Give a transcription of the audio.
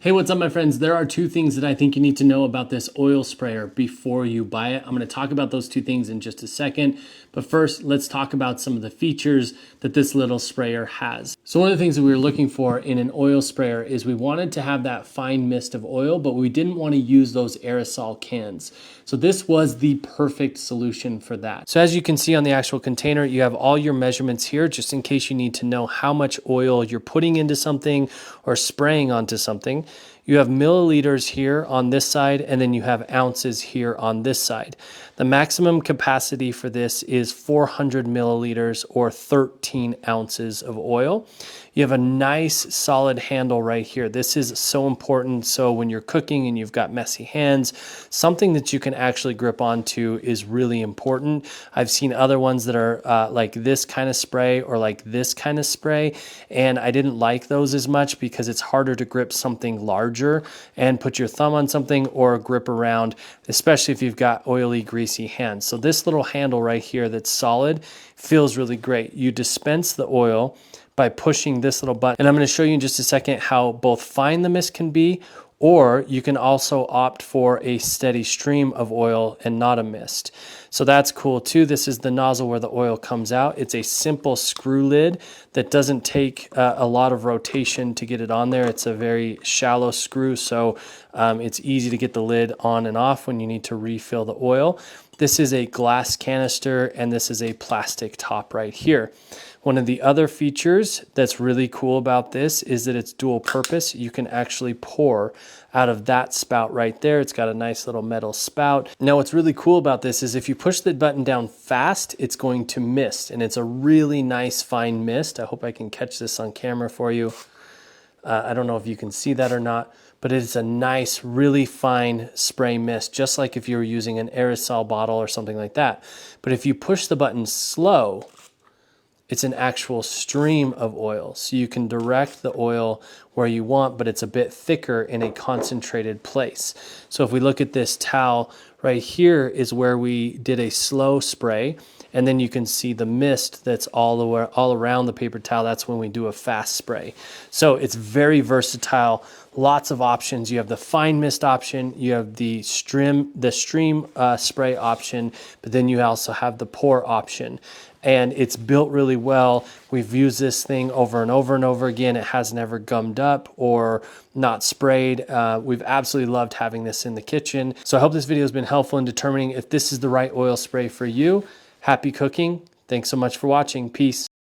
Hey, what's up, my friends? There are two things that I think you need to know about this oil sprayer before you buy it. I'm going to talk about those two things in just a second. But first, let's talk about some of the features that this little sprayer has. So one of the things that we were looking for in an oil sprayer is we wanted to have that fine mist of oil, but we didn't want to use those aerosol cans. So this was the perfect solution for that. So as you can see on the actual container, you have all your measurements here, just in case you need to know how much oil you're putting into something or spraying onto something. You have milliliters here on this side, and then you have ounces here on this side. The maximum capacity for this is 400 milliliters or 13 ounces of oil. You have a nice solid handle right here. This is so important. So when you're cooking and you've got messy hands, something that you can actually grip onto is really important. I've seen other ones that are like this kind of spray or like this kind of spray, and I didn't like those as much because it's harder to grip something larger and put your thumb on something or grip around, especially if you've got oily, greasy hands. So this little handle right here that's solid feels really great. You dispense the oil by pushing this little button. And I'm going to show you in just a second how both fine the mist can be, or you can also opt for a steady stream of oil and not a mist. So that's cool too. This is the nozzle where the oil comes out. It's a simple screw lid that doesn't take a lot of rotation to get it on there. It's a very shallow screw, so it's easy to get the lid on and off when you need to refill the oil. This is a glass canister, and this is a plastic top right here. One of the other features that's really cool about this is that it's dual purpose. You can actually pour out of that spout right there. It's got a nice little metal spout. Now, what's really cool about this is if you push the button down fast, it's going to mist, and it's a really nice fine mist. I hope I can catch this on camera for you. I don't know if you can see that or not, but it's a nice, really fine spray mist, just like if you were using an aerosol bottle or something like that. But if you push the button slow, it's an actual stream of oil. So you can direct the oil where you want, but it's a bit thicker in a concentrated place. So if we look at this towel right here is where we did a slow spray, and then you can see the mist that's all around the paper towel. That's when we do a fast spray. So it's very versatile, lots of options. You have the fine mist option, you have the stream spray option, but then you also have the pour option. And it's built really well. We've used this thing over and over and over again. It has never gummed up or not sprayed. We've absolutely loved having this in the kitchen. So I hope this video has been helpful in determining if this is the right oil spray for you. Happy cooking. Thanks so much for watching. Peace.